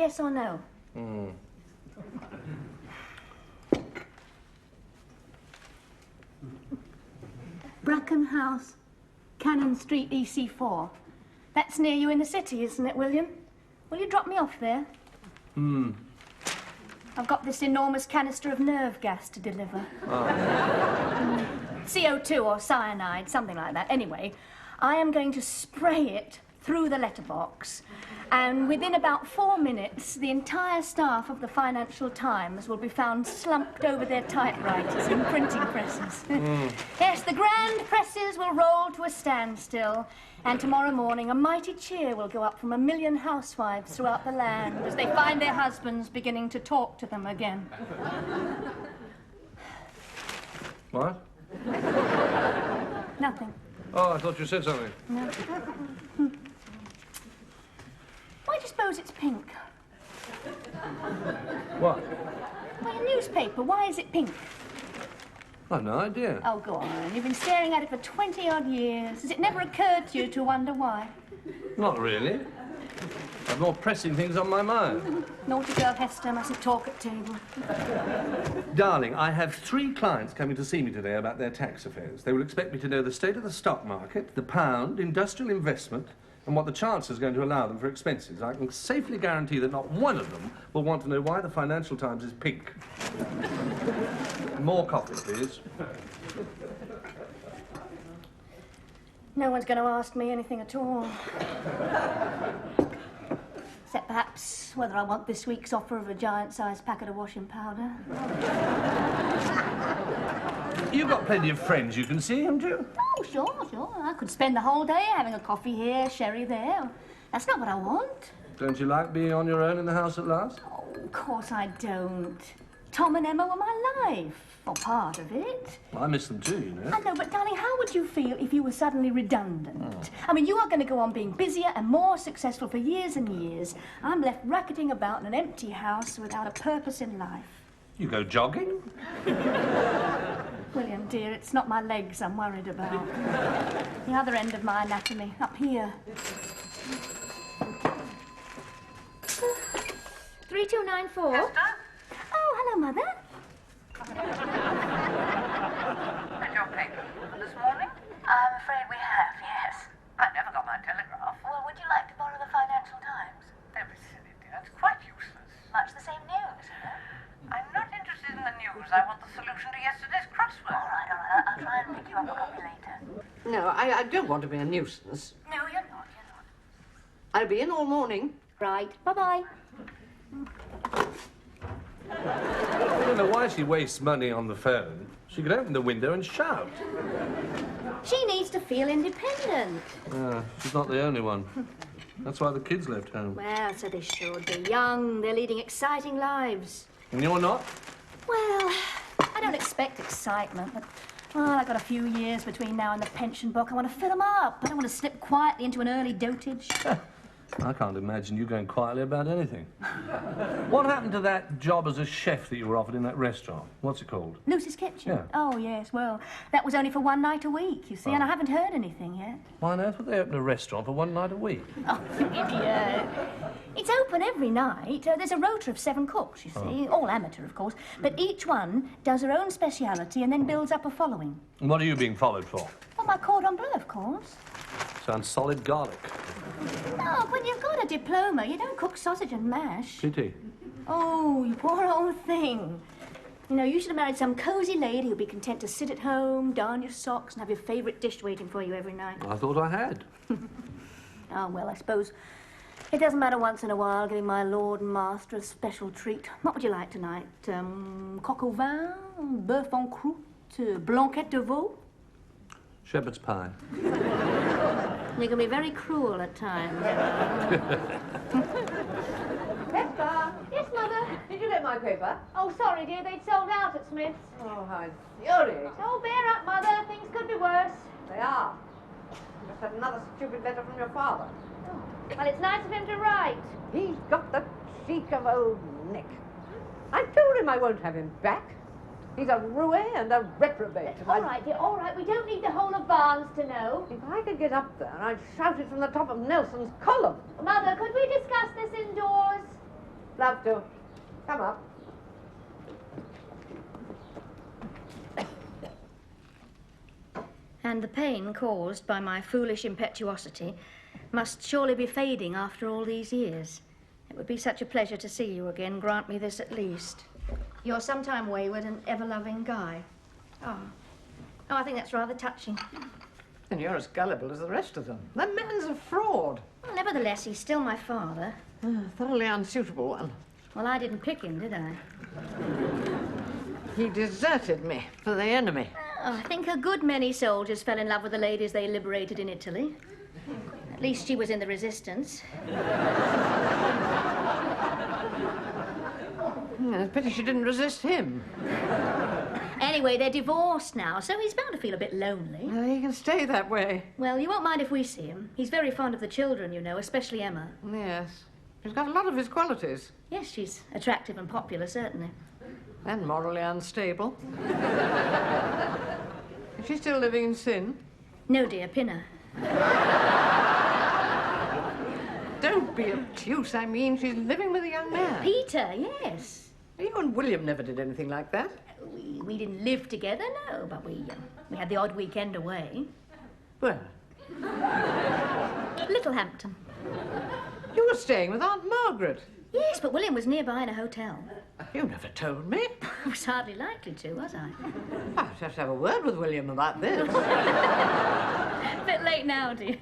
yes or no? Bracken House, Cannon Street, EC4. That's near you in the city, isn't it, William? Will you drop me off there? I've got this enormous canister of nerve gas to deliver. CO2 or cyanide, something like that. Anyway, I am going to spray it through the letterbox, and within about 4 minutes, the entire staff of the Financial Times will be found slumped over their typewriters in printing presses. Yes, the grand presses will roll to a standstill, and tomorrow morning a mighty cheer will go up from 1 million housewives throughout the land as they find their husbands beginning to talk to them again. What? Nothing. Oh, I thought you said something. No. Why do you suppose it's pink? What? Why, a newspaper. Why is it pink? I've no idea. Oh, go on. You've been staring at it for 20-odd years. Has it never occurred to you to wonder why? Not really. I've more pressing things on my mind. Naughty girl Hester mustn't talk at table. Darling, I have 3 clients coming to see me today about their tax affairs. They will expect me to know the state of the stock market, the pound, industrial investment, and what the Chancellor is going to allow them for expenses. I can safely guarantee that not one of them will want to know why the Financial Times is pink. More coffee, please. No one's going to ask me anything at all. Except perhaps whether I want this week's offer of a giant-sized packet of washing powder. You've got plenty of friends you can see, haven't you? Oh, sure. I could spend the whole day having a coffee here, sherry there. That's not what I want. Don't you like being on your own in the house at last? Oh, of course I don't. Tom and Emma were my life, or part of it. I miss them too, you know. I know, but darling, how would you feel if you were suddenly redundant? I mean, you are going to go on being busier and more successful for years and years. I'm left racketing about in an empty house without a purpose in life. You go jogging? William, dear, it's not my legs I'm worried about. The other end of my anatomy, up here. 3294. Hester? Oh, hello, Mother. Read your paper this morning? I'm afraid we have, yes. I never got my telegraph. Well, would you like to borrow the Financial Times? Don't be silly, dear. It's quite useless. Much the same news, huh? I'm not interested in the news. I want the solution to yesterday's crossword. All right. I'll try and pick you up a copy later. No, I don't want to be a nuisance. No, you're not. I'll be in all morning. Right, bye-bye. I don't know why she wastes money on the phone. She could open the window and shout. She needs to feel independent. She's not the only one. That's why the kids left home. Well, so they should. They're young, they're leading exciting lives. And you're not? Well, I don't expect excitement, but I've got a few years between now and the pension book. I want to fill them up. I don't want to slip quietly into an early dotage. I can't imagine you going quietly about anything. What happened to that job as a chef that you were offered in that restaurant? What's it called? Lucy's Kitchen? Yeah. Oh, yes, well, that was only for one night a week, you see, and I haven't heard anything yet. Why on earth would they open a restaurant for one night a week? Oh, you idiot. It's open every night. There's a rota of 7 cooks, you see, all amateur, of course, but each one does their own speciality and then builds up a following. And what are you being followed for? Well, my cordon bleu, of course. Sounds solid garlic. No, when you've got a diploma, you don't cook sausage and mash. Pity. Oh, you poor old thing. You know, you should have married some cosy lady who'd be content to sit at home, darn your socks, and have your favourite dish waiting for you every night. I thought I had. Oh, well, I suppose it doesn't matter once in a while giving my lord and master a special treat. What would you like tonight? Coq au vin, bœuf en croûte, blanquette de veau? Shepherd's pie. You can be very cruel at times. Pepper! Yes, Mother? Did you get my paper? Oh, sorry, dear, they'd sold out at Smith's. Oh, how infuriating. Oh, bear up, Mother. Things could be worse. They are. I just had another stupid letter from your father. Well, it's nice of him to write. He's got the cheek of old Nick. I told him I won't have him back. He's a roue and a reprobate. and All right, dear, all right. We don't need the whole of Barnes to know. If I could get up there, I'd shout it from the top of Nelson's column. Mother, could we discuss this indoors? Love to. Come up. And the pain caused by my foolish impetuosity must surely be fading after all these years. It would be such a pleasure to see you again. Grant me this at least. Your sometime wayward and ever-loving Guy. Oh, I think that's rather touching. And you're as gullible as the rest of them. That man's a fraud. Well, nevertheless, he's still my father. Thoroughly unsuitable one. Well, I didn't pick him, did I? He deserted me for the enemy. Oh, I think a good many soldiers fell in love with the ladies they liberated in Italy. At least she was in the resistance. It's a pity she didn't resist him. Anyway, they're divorced now, so he's bound to feel a bit lonely. He can stay that way. Well, you won't mind if we see him. He's very fond of the children, you know, especially Emma. Yes. She's got a lot of his qualities. Yes, she's attractive and popular, certainly. And morally unstable. Is she still living in sin? No, dear, Pinner. Don't be obtuse. I mean, she's living with a young man. Peter, yes. You and William never did anything like that. We didn't live together, no, but we had the odd weekend away. Where? Littlehampton. You were staying with Aunt Margaret. Yes, but William was nearby in a hotel. You never told me. I was hardly likely to, was I? I'd have to have a word with William about this. A bit late now, dear.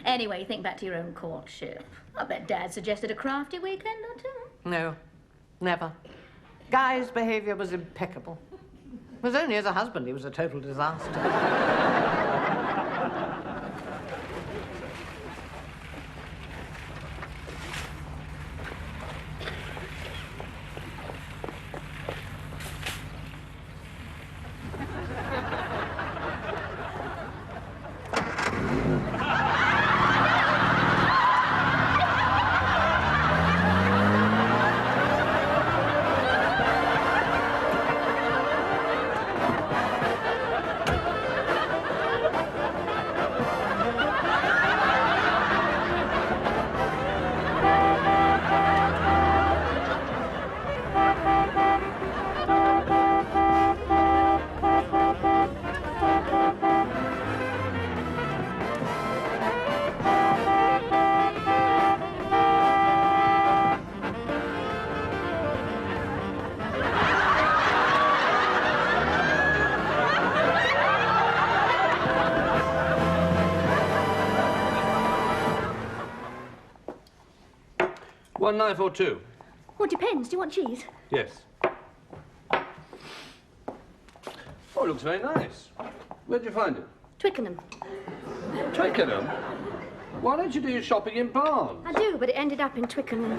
Anyway, think back to your own courtship. I bet Dad suggested a crafty weekend or two. No, never. Guy's behaviour was impeccable. It was only as a husband he was a total disaster. One knife or two? Well, it depends. Do you want cheese? Yes. Oh, it looks very nice. Where'd you find it? Twickenham. Twickenham? Why don't you do your shopping in Barnes? I do, but it ended up in Twickenham.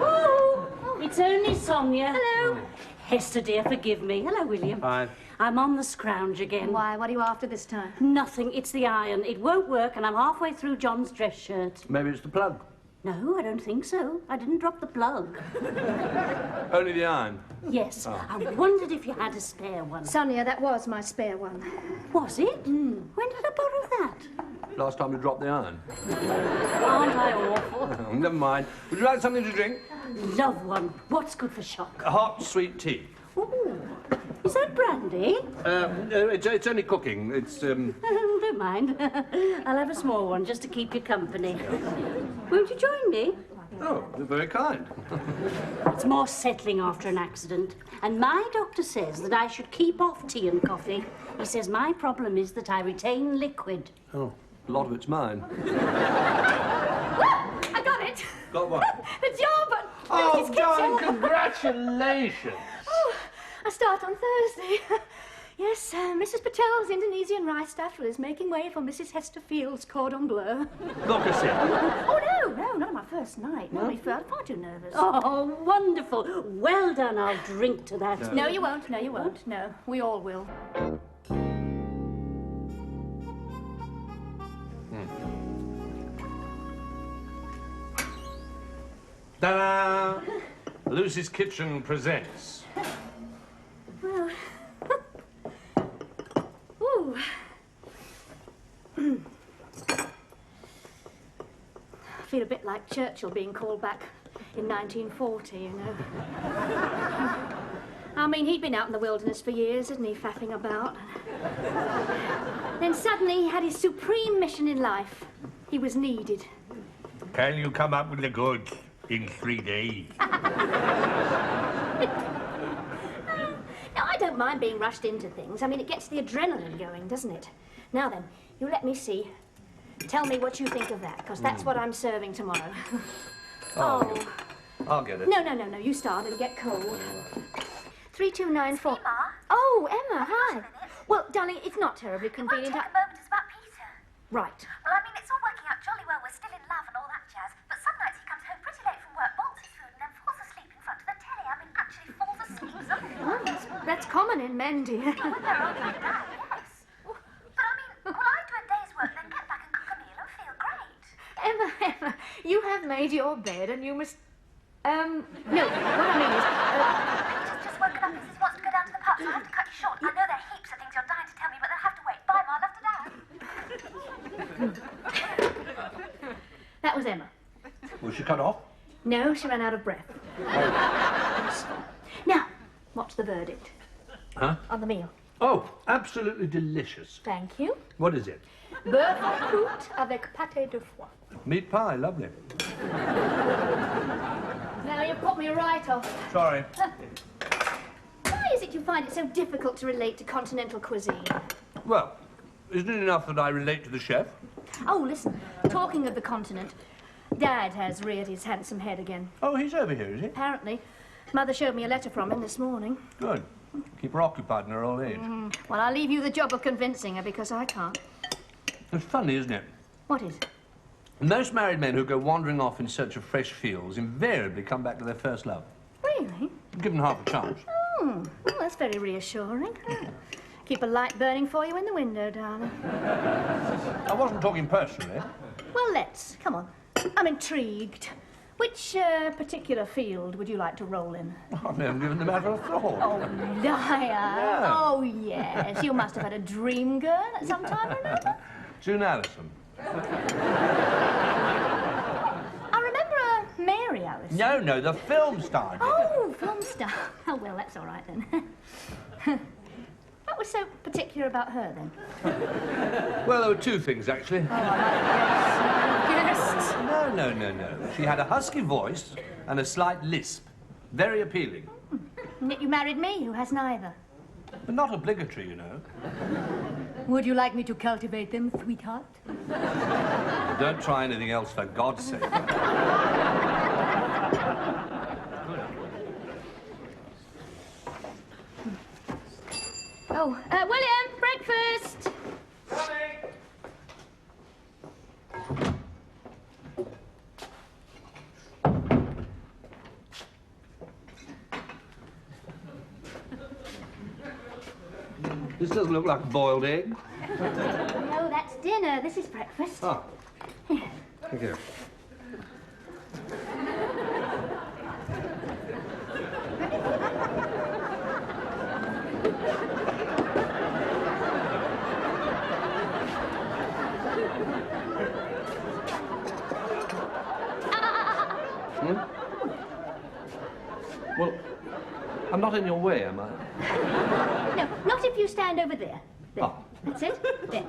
Oh, it's only Sonia. Hello. Hester, dear, forgive me. Hello, William. Hi. I'm on the scrounge again. Why? What are you after this time? Nothing. It's the iron. It won't work, and I'm halfway through John's dress shirt. Maybe it's the plug. No, I don't think so. I didn't drop the plug. Only the iron. Yes. I wondered if you had a spare one. Sonia, that was my spare one. Was it? When did I borrow that? Last time you dropped the iron. Aren't I awful? Oh, never mind. Would you like something to drink? Love one. What's good for shock? A hot, sweet tea. Ooh. Is that brandy? It's only cooking. It's, Don't mind. I'll have a small one just to keep you company. Won't you join me? Oh, you're very kind. It's more settling after an accident. And my doctor says that I should keep off tea and coffee. He says my problem is that I retain liquid. Oh, a lot of it's mine. I got it. Got what? The job at Oh, Mrs. darling, Kitchen. congratulations. Oh, I start on Thursday. Yes, Mrs. Patel's Indonesian rice stuffle is making way for Mrs. Hester Field's cordon bleu. Look a sec. Oh, no, not on my first night. No, I'm far too nervous. Oh, wonderful. Well done. I'll drink to that. No, you won't. No, you won't. No, we all will. Ta-da! Lucy's Kitchen presents. Well, ooh. I feel a bit like Churchill being called back in 1940, you know. I mean, he'd been out in the wilderness for years, hadn't he, faffing about. Then suddenly he had his supreme mission in life. He was needed. Can you come up with the goods in 3 days? Now, I don't mind being rushed into things. I mean, it gets the adrenaline going, doesn't it? Now then, you let me see. Tell me what you think of that, because that's what I'm serving tomorrow. Oh. I'll get it. No, you start. It'll get cold. 3294. It's me, Ma. Oh, Emma, Hang on hi. a minute. Well, darling, it's not terribly It won't convenient. take a moment. It's about Peter. Right. Well, I mean, it's all working out jolly well. We're still in love and all that jazz. But some nights he comes home pretty late from work, bolts his food, and then falls asleep in front of the telly. I mean, actually falls asleep. Well, that's common in men, dear. When they're old like that, yes. But I mean, well, I do a day's work, then get back and cook a meal and feel great. Emma, you have made your bed and you must... no, what I mean is... Peter's just woken up and says he wants to go down to the pub, so I have to cut you short. I know there are heaps of things you're dying to tell me, but they'll have to wait. Bye, Ma. Love to Dad. That was Emma. Was she cut off? No, she ran out of breath. Now, what's the verdict Huh? on the meal? Oh, absolutely delicious. Thank you. What is it? Beurre en croûte avec pâté de foie. Meat pie, lovely. Now you put me right off. Sorry. Why is it you find it so difficult to relate to continental cuisine? Well, isn't it enough that I relate to the chef? Oh, listen, talking of the continent, Dad has reared his handsome head again. Oh, he's over here, is he? Apparently. Mother showed me a letter from him this morning. Good. Keep her occupied in her old age. Well, I'll leave you the job of convincing her because I can't. It's funny, isn't it? What is? Most married men who go wandering off in search of fresh fields invariably come back to their first love. Really? Given half a chance. Well, that's very reassuring. Keep a light burning for you in the window, darling. I wasn't talking personally. Well, let's. Come on. I'm intrigued. Which particular field would you like to roll in? I haven't given the matter a thought. Oh, liar. Yeah. Oh, yes. You must have had a dream girl at some time or another. June Allison. I remember Mary Alice. No, the film star. Oh, film star. Oh, well, that's all right then. What was so particular about her then? Well, there were two things, actually. Yes. No. She had a husky voice and a slight lisp. Very appealing. And yet you married me, who has neither. But not obligatory, you know. Would you like me to cultivate them, sweetheart? Don't try anything else, for God's sake. Oh, William, breakfast! This doesn't look like a boiled egg. No, that's dinner. This is breakfast. Oh. Thank you. Well, I'm not in your way, am I? No, not if you stand over there. There. Oh. That's it. There.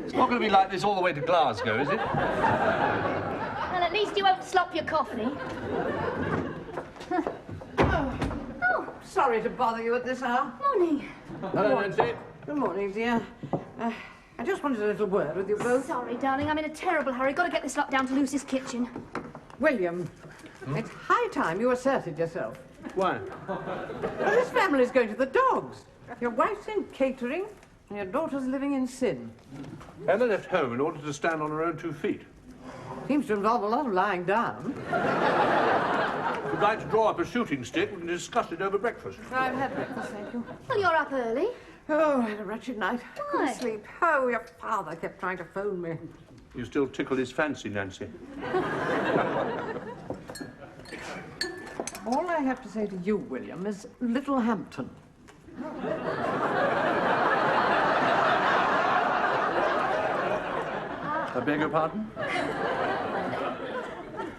It's not going to be like this all the way to Glasgow, is it? Well, at least you won't slop your coffee. Sorry to bother you at this hour. Morning. Hello, Nancy. Good morning, dear. I just wanted a little word with you both. Sorry, darling. I'm in a terrible hurry. Got to get this lot down to Lucy's kitchen. William, it's high time you asserted yourself. Why? Well, this family's going to the dogs. Your wife's in catering, and your daughter's living in sin. Emma left home in order to stand on her own 2 feet. Seems to involve a lot of lying down. If you'd like to draw up a shooting stick, we can discuss it over breakfast. I've had breakfast, thank you. Well, you're up early. Oh, I had a wretched night. Why? Couldn't sleep. Oh, your father kept trying to phone me. You still tickle his fancy, Nancy. All I have to say to you, William, is Littlehampton. I beg your pardon?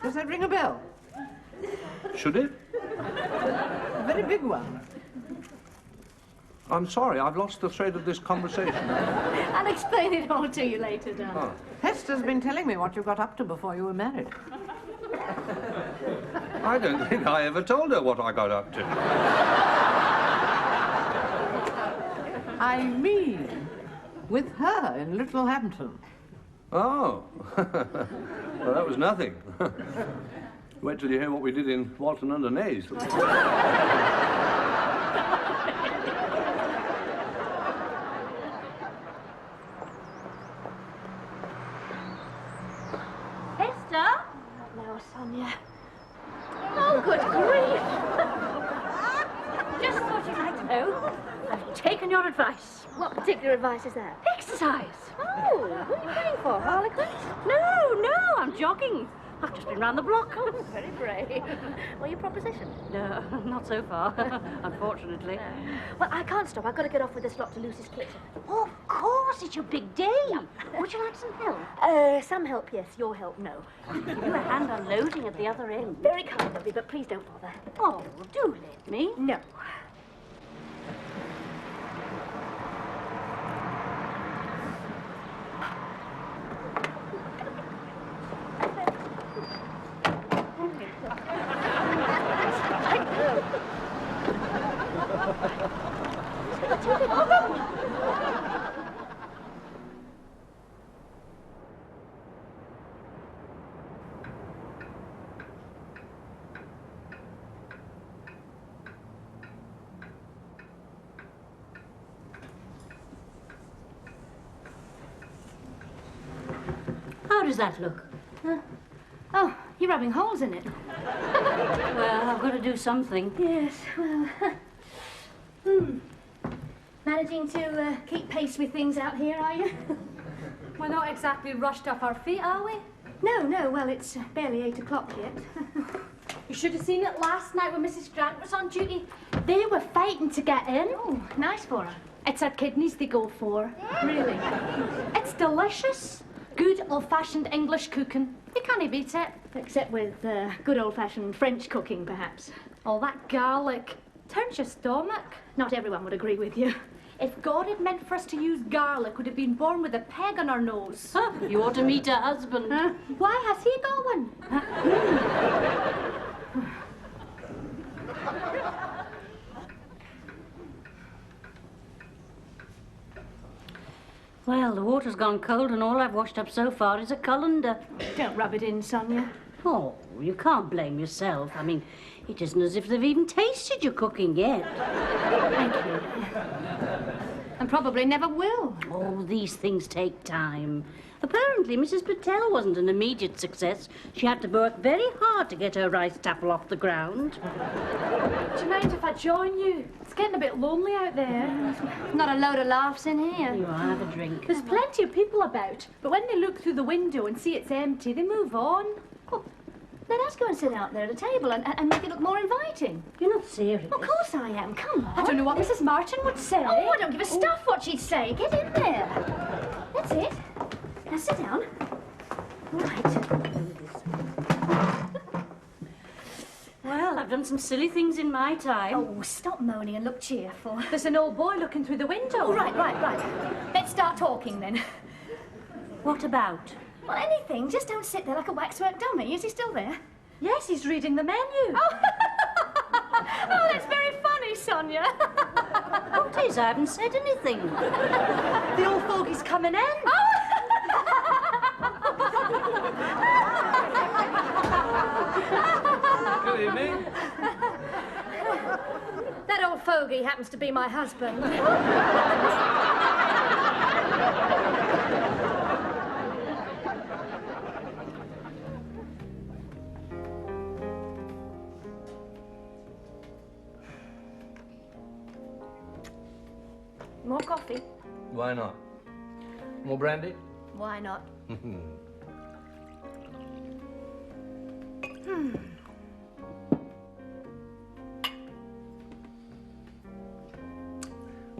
Does that ring a bell? Should it? A very big one. I'm sorry, I've lost the thread of this conversation. I'll explain it all to you later, darling. Oh. Hester's been telling me what you got up to before you were married. I don't think I ever told her what I got up to. I mean, with her in Littlehampton. Oh. Well, that was nothing. Wait till you hear what we did in Walton under Naze. Hester? Now, Sonia. Oh, good grief! Just thought you'd like to know. I've taken your advice. What particular advice is that? Exercise. Oh, who are you paying for, Harlequin? No, I'm jogging. I've just been round the block. Very brave. Well, your proposition? No, not so far, unfortunately. Well, I can't stop. I've got to get off with this lot to Lucy's Clifton. Oh, of course, it's your big day. Would you like some help? Some help, yes. Your help, no. Give you a hand unloading at the other end. Very kind of you, but please don't bother. Oh, do let me. No. How does that look? Oh, you're rubbing holes in it. Well, I've got to do something. Yes, well... Managing to keep pace with things out here, are you? We're not exactly rushed off our feet, are we? No, well, it's barely 8 o'clock yet. You should have seen it last night when Mrs. Grant was on duty. They were fighting to get in. Oh, nice for her. It's her kidneys they go for. Really? It's delicious. Good old-fashioned English cooking. You can't beat it. Except with good old-fashioned French cooking, perhaps. All that garlic turns your stomach. Not everyone would agree with you. If God had meant for us to use garlic, we'd have been born with a peg on our nose. Huh, you ought to meet her husband. Why has he got one? Well, the water's gone cold and all I've washed up so far is a colander. Don't rub it in, Sonia. Oh, you can't blame yourself. I mean, it isn't as if they've even tasted your cooking yet. Thank you. And probably never will. Oh, these things take time. Apparently, Mrs. Patel wasn't an immediate success. She had to work very hard to get her rice taffel off the ground. Do you mind if I join you? It's getting a bit lonely out there. Not a load of laughs in here. You have a drink. There's plenty of people about, but when they look through the window and see it's empty, they move on. Well, let us go and sit out there at a table and make it look more inviting. You're not serious. Of course I am. Come on. I don't know what Mrs. Martin would say. Oh, I don't give a stuff what she'd say. Get in there. That's it. Now sit down. Right. Well, I've done some silly things in my time. Oh, stop moaning and look cheerful. There's an old boy looking through the window. Oh, right. Let's start talking then. What about? Well, anything. Just don't sit there like a waxwork dummy. Is he still there? Yes, he's reading the menu. Oh, that's very funny, Sonia. What is? I haven't said anything. The old fogey's coming in. Good evening. That old fogey happens to be my husband. More coffee? Why not? More brandy? Why not? We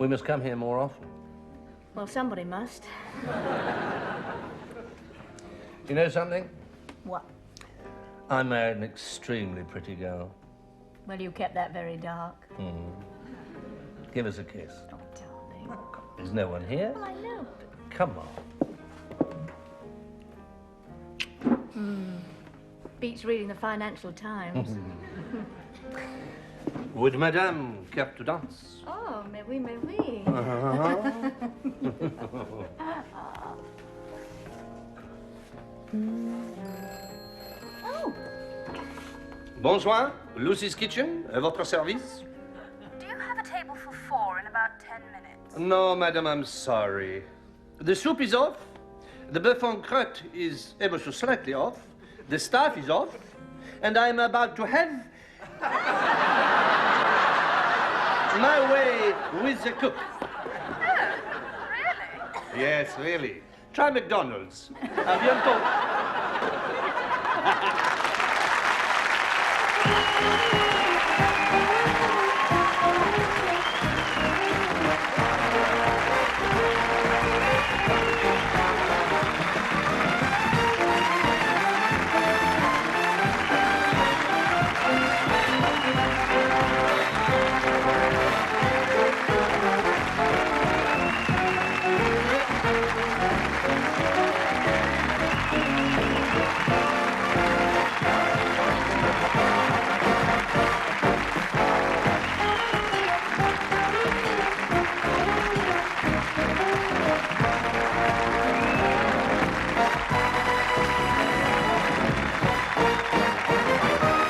must come here more often. Well, somebody must. You know something? What? I married an extremely pretty girl. Well, you kept that very dark. Give us a kiss. Oh, darling. There's no one here. Well, I know. Come on. Beats reading the Financial Times. Would Madame care to dance? Oh, mais oui, mais oui. Oh, Bonsoir, Lucy's Kitchen, à votre service? Do you have a table for 4 in about 10 minutes? No, madam, I'm sorry. The soup is off, the bœuf en crotte is ever so slightly off, the staff is off, and I'm about to have my way with the cook. Really? Yes, really. Try McDonald's. À bientôt.